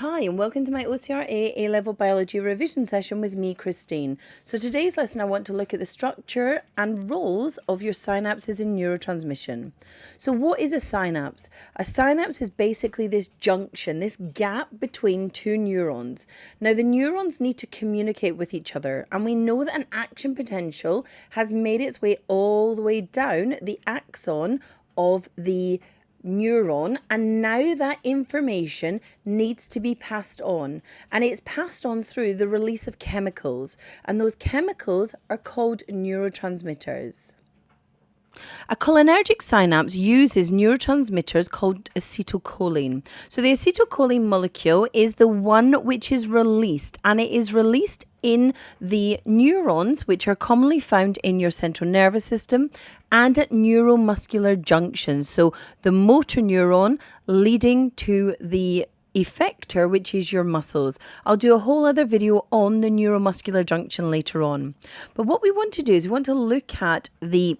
Hi and welcome to my OCR A-Level Biology revision session with me, Christine. So today's lesson I want to look at the structure and roles of your synapses in neurotransmission. So what is a synapse? A synapse is basically this junction, this gap between two neurons. Now the neurons need to communicate with each other, and we know that an action potential has made its way all the way down the axon of the neuron, and now that information needs to be passed on, and it's passed on through the release of chemicals, and those chemicals are called neurotransmitters. A cholinergic synapse uses neurotransmitters called acetylcholine. So the acetylcholine molecule is the one which is released, and it is released in the neurons, which are commonly found in your central nervous system and at neuromuscular junctions. So the motor neuron leading to the effector, which is your muscles. I'll do a whole other video on the neuromuscular junction later on. But what we want to do is we want to look at the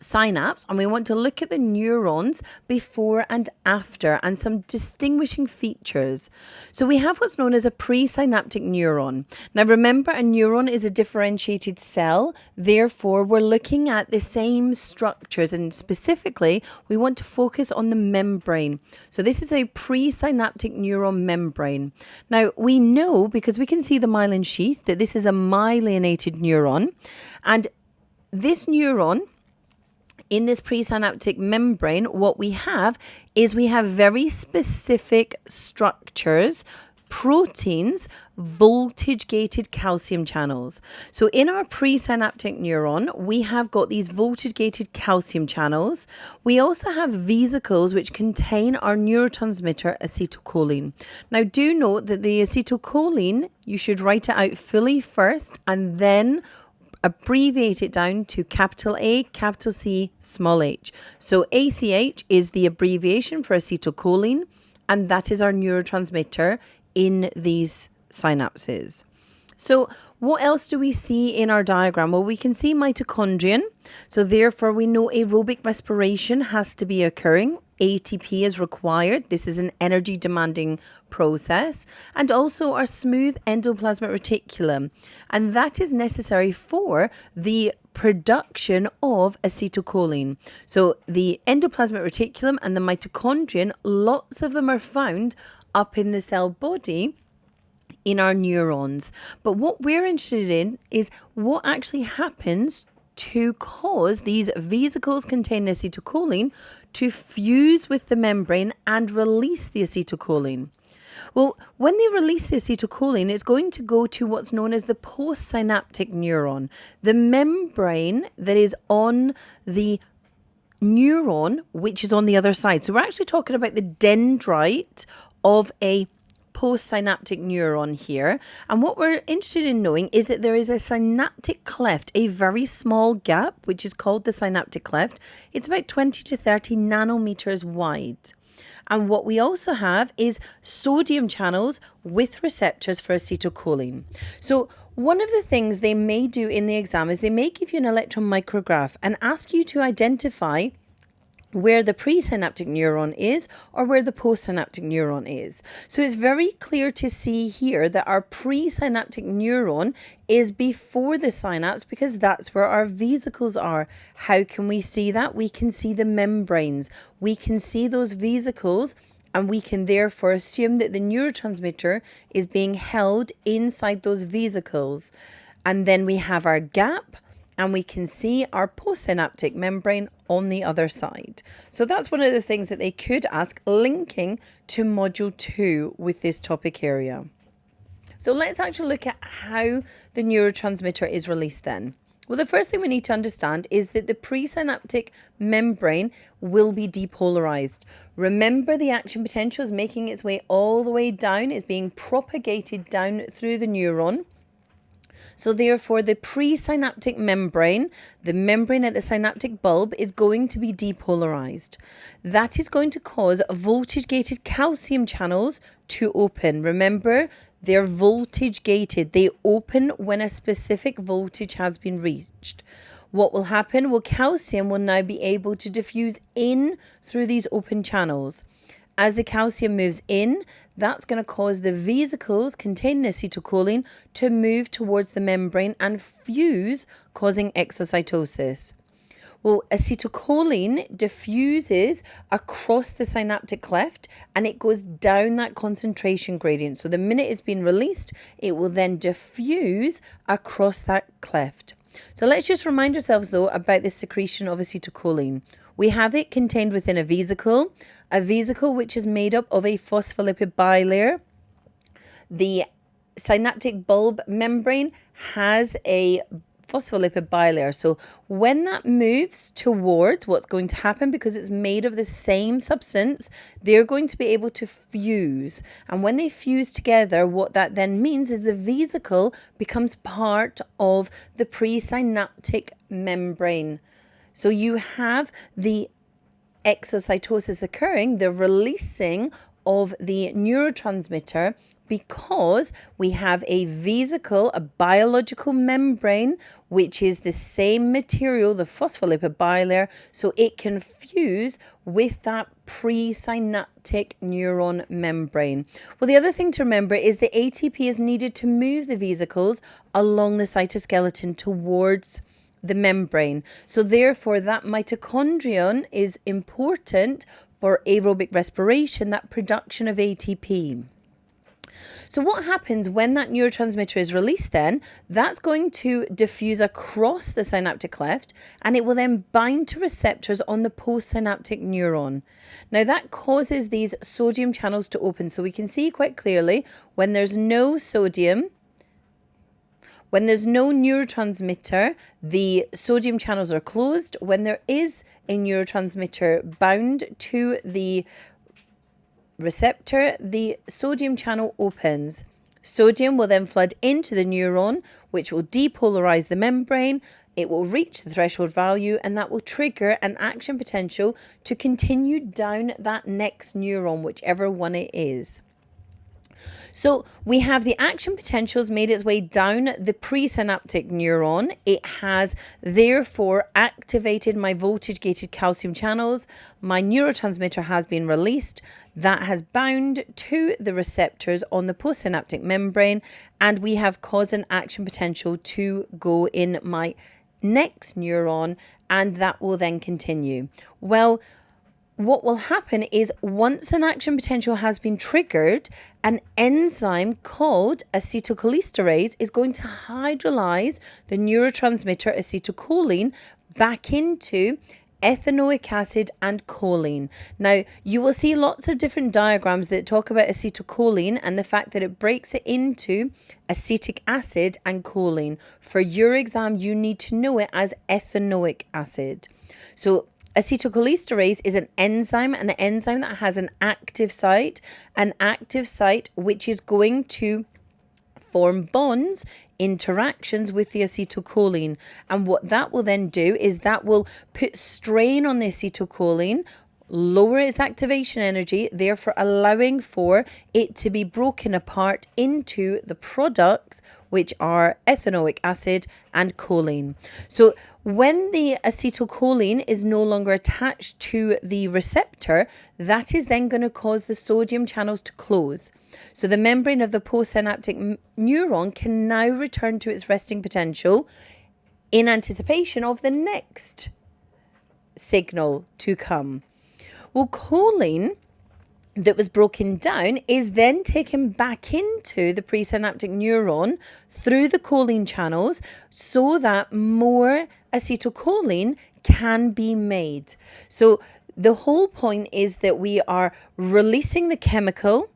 synapse, and we want to look at the neurons before and after and some distinguishing features. So we have what's known as a presynaptic neuron. Now remember, a neuron is a differentiated cell, therefore we're looking at the same structures, and specifically we want to focus on the membrane. So this is a presynaptic neuron membrane. Now we know, because we can see the myelin sheath, that this is a myelinated neuron, and this neuron in this presynaptic membrane, what we have is we have very specific structures, proteins, voltage-gated calcium channels. So in our presynaptic neuron, we have got these voltage-gated calcium channels. We also have vesicles which contain our neurotransmitter acetylcholine. Now do note that the acetylcholine, you should write it out fully first and then abbreviate it down to capital A, capital C, small h. So ACH is the abbreviation for acetylcholine, and that is our neurotransmitter in these synapses. So what else do we see in our diagram? Well, we can see mitochondrion. So therefore we know aerobic respiration has to be occurring. ATP is required. This is an energy demanding process. And also our smooth endoplasmic reticulum. And that is necessary for the production of acetylcholine. So the endoplasmic reticulum and the mitochondrion, lots of them are found up in the cell body in our neurons. But what we're interested in is what actually happens to cause these vesicles containing acetylcholine to fuse with the membrane and release the acetylcholine. Well, when they release the acetylcholine, it's going to go to what's known as the postsynaptic neuron, the membrane that is on the neuron, which is on the other side. So we're actually talking about the dendrite of a postsynaptic neuron here, and what we're interested in knowing is that there is a synaptic cleft, a very small gap, which is called the synaptic cleft. It's about 20 to 30 nanometers wide. And what we also have is sodium channels with receptors for acetylcholine. So one of the things they may do in the exam is they may give you an electron micrograph and ask you to identify where the presynaptic neuron is or where the postsynaptic neuron is. So it's very clear to see here that our presynaptic neuron is before the synapse, because that's where our vesicles are. How can we see that? We can see the membranes. We can see those vesicles, and we can therefore assume that the neurotransmitter is being held inside those vesicles. And then we have our gap, and we can see our postsynaptic membrane on the other side. So that's one of the things that they could ask, linking to Module 2 with this topic area. So let's actually look at how the neurotransmitter is released then. Well, the first thing we need to understand is that the presynaptic membrane will be depolarized. Remember, the action potential is making its way all the way down, is being propagated down through the neuron. So therefore, the presynaptic membrane, the membrane at the synaptic bulb, is going to be depolarized. That is going to cause voltage-gated calcium channels to open. Remember, they're voltage-gated. They open when a specific voltage has been reached. What will happen? Well, calcium will now be able to diffuse in through these open channels. As the calcium moves in, that's going to cause the vesicles containing acetylcholine to move towards the membrane and fuse, causing exocytosis. Well, acetylcholine diffuses across the synaptic cleft and it goes down that concentration gradient. So the minute it's been released, it will then diffuse across that cleft. So let's just remind ourselves, though, about the secretion of acetylcholine. We have it contained within a vesicle which is made up of a phospholipid bilayer. The synaptic bulb membrane has a phospholipid bilayer. So when that moves towards what's going to happen, because it's made of the same substance, they're going to be able to fuse. And when they fuse together, what that then means is the vesicle becomes part of the presynaptic membrane. So you have the exocytosis occurring, the releasing of the neurotransmitter, because we have a vesicle, a biological membrane, which is the same material, the phospholipid bilayer, so it can fuse with that presynaptic neuron membrane. Well, the other thing to remember is the ATP is needed to move the vesicles along the cytoskeleton towards the membrane. So therefore, that mitochondrion is important for aerobic respiration, that production of ATP. So what happens when that neurotransmitter is released then? That's going to diffuse across the synaptic cleft and it will then bind to receptors on the postsynaptic neuron. Now that causes these sodium channels to open. So we can see quite clearly when there's no sodium, when there's no neurotransmitter, the sodium channels are closed. When there is a neurotransmitter bound to the receptor, the sodium channel opens. Sodium will then flood into the neuron, which will depolarize the membrane. It will reach the threshold value and that will trigger an action potential to continue down that next neuron, whichever one it is. So we have the action potentials made its way down the presynaptic neuron. It has therefore activated my voltage-gated calcium channels. My neurotransmitter has been released. That has bound to the receptors on the postsynaptic membrane, and we have caused an action potential to go in my next neuron, and that will then continue. Well, what will happen is once an action potential has been triggered, an enzyme called acetylcholinesterase is going to hydrolyze the neurotransmitter acetylcholine back into ethanoic acid and choline. Now, you will see lots of different diagrams that talk about acetylcholine and the fact that it breaks it into acetic acid and choline. For your exam, you need to know it as ethanoic acid. So acetylcholinesterase is an enzyme that has an active site which is going to form bonds, interactions with the acetylcholine. And what that will then do is that will put strain on the acetylcholine, lower its activation energy, therefore allowing for it to be broken apart into the products which are ethanoic acid and choline. So when the acetylcholine is no longer attached to the receptor, that is then going to cause the sodium channels to close. So the membrane of the postsynaptic neuron can now return to its resting potential in anticipation of the next signal to come. Well, choline that was broken down is then taken back into the presynaptic neuron through the choline channels so that more acetylcholine can be made. So the whole point is that we are releasing the chemical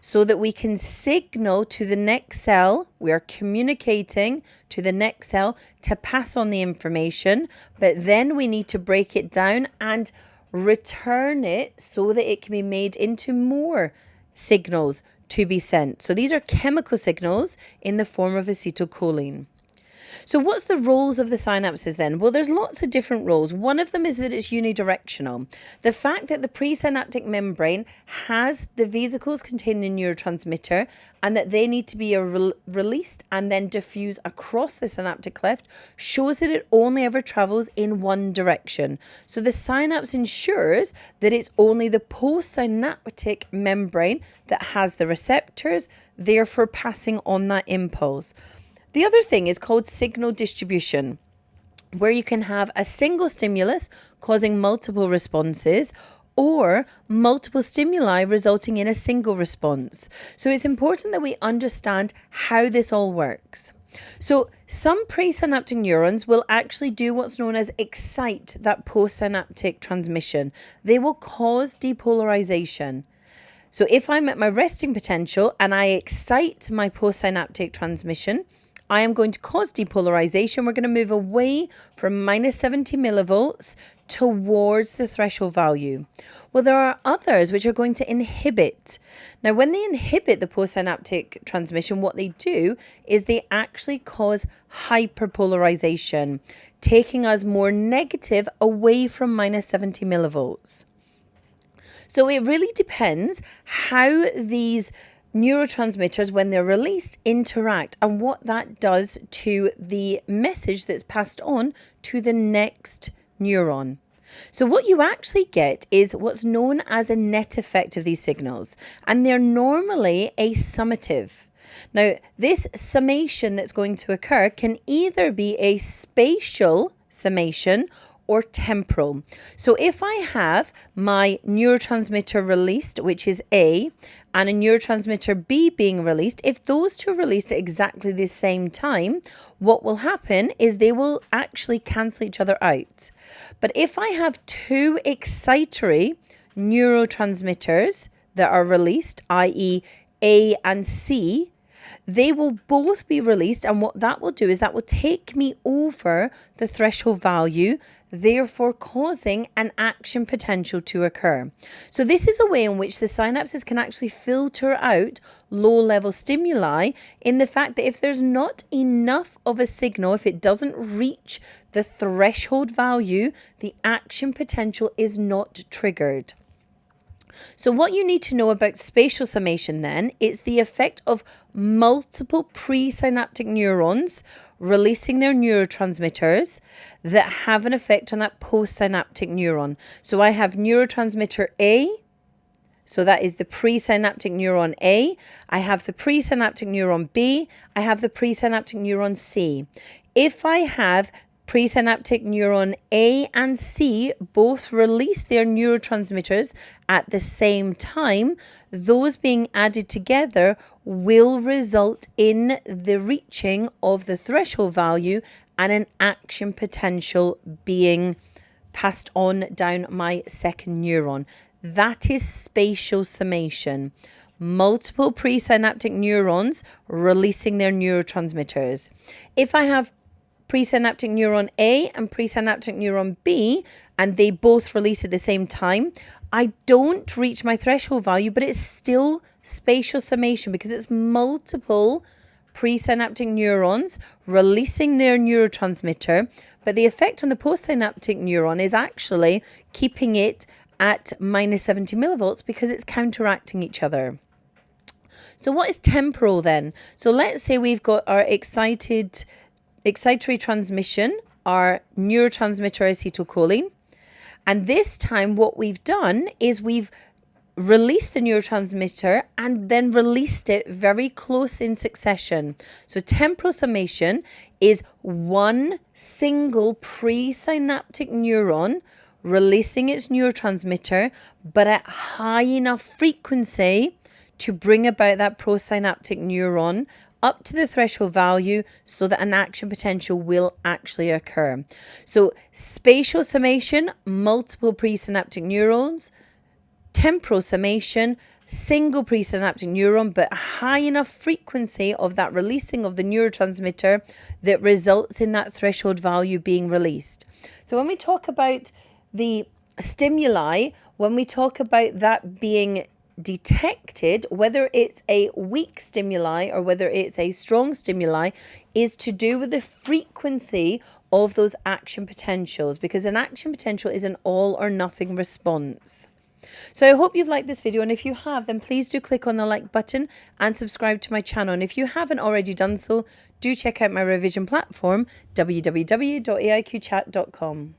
so that we can signal to the next cell. We are communicating to the next cell to pass on the information, but then we need to break it down and return it so that it can be made into more signals to be sent. So these are chemical signals in the form of acetylcholine. So what's the roles of the synapses then? Well, there's lots of different roles. One of them is that it's unidirectional. The fact that the presynaptic membrane has the vesicles containing neurotransmitter and that they need to be released and then diffuse across the synaptic cleft shows that it only ever travels in one direction. So the synapse ensures that it's only the postsynaptic membrane that has the receptors, therefore passing on that impulse. The other thing is called signal distribution, where you can have a single stimulus causing multiple responses or multiple stimuli resulting in a single response. So it's important that we understand how this all works. So some presynaptic neurons will actually do what's known as excite that postsynaptic transmission. They will cause depolarization. So if I'm at my resting potential and I excite my postsynaptic transmission, I am going to cause depolarization. We're going to move away from minus 70 millivolts towards the threshold value. Well, there are others which are going to inhibit. Now, when they inhibit the postsynaptic transmission, what they do is they actually cause hyperpolarization, taking us more negative away from minus 70 millivolts. So it really depends how these neurotransmitters, when they're released, interact and what that does to the message that's passed on to the next neuron. So what you actually get is what's known as a net effect of these signals, and they're normally a summative. Now, this summation that's going to occur can either be a spatial summation or temporal. So if I have my neurotransmitter released, which is A, and a neurotransmitter B being released, if those two are released at exactly the same time, what will happen is they will actually cancel each other out. But if I have two excitatory neurotransmitters that are released, i.e. A and C, they will both be released, and what that will do is that will take me over the threshold value, therefore causing an action potential to occur. So this is a way in which the synapses can actually filter out low-level stimuli, in the fact that if there's not enough of a signal, if it doesn't reach the threshold value, the action potential is not triggered. So what you need to know about spatial summation then is the effect of multiple presynaptic neurons releasing their neurotransmitters that have an effect on that postsynaptic neuron. So I have neurotransmitter A, so that is the presynaptic neuron A. I have the presynaptic neuron B. I have the presynaptic neuron C. If I have presynaptic neuron A and C both release their neurotransmitters at the same time, those being added together will result in the reaching of the threshold value and an action potential being passed on down my second neuron. That is spatial summation. Multiple presynaptic neurons releasing their neurotransmitters. If I have presynaptic neuron A and presynaptic neuron B, and they both release at the same time, I don't reach my threshold value, but it's still spatial summation because it's multiple presynaptic neurons releasing their neurotransmitter, but the effect on the postsynaptic neuron is actually keeping it at minus 70 millivolts because it's counteracting each other. So what is temporal then? So let's say we've got our excitatory transmission, our neurotransmitter acetylcholine. And this time what we've done is we've released the neurotransmitter and then released it very close in succession. So temporal summation is one single presynaptic neuron releasing its neurotransmitter, but at high enough frequency to bring about that postsynaptic neuron up to the threshold value so that an action potential will actually occur. So spatial summation, multiple presynaptic neurons. Temporal summation, single presynaptic neuron, but high enough frequency of that releasing of the neurotransmitter that results in that threshold value being released. So when we talk about the stimuli, when we talk about that being detected, whether it's a weak stimuli or whether it's a strong stimuli, is to do with the frequency of those action potentials, because an action potential is an all or nothing response. So I hope you've liked this video, and if you have, then please do click on the like button and subscribe to my channel. And if you haven't already done so, do check out my revision platform, www.aiqchat.com.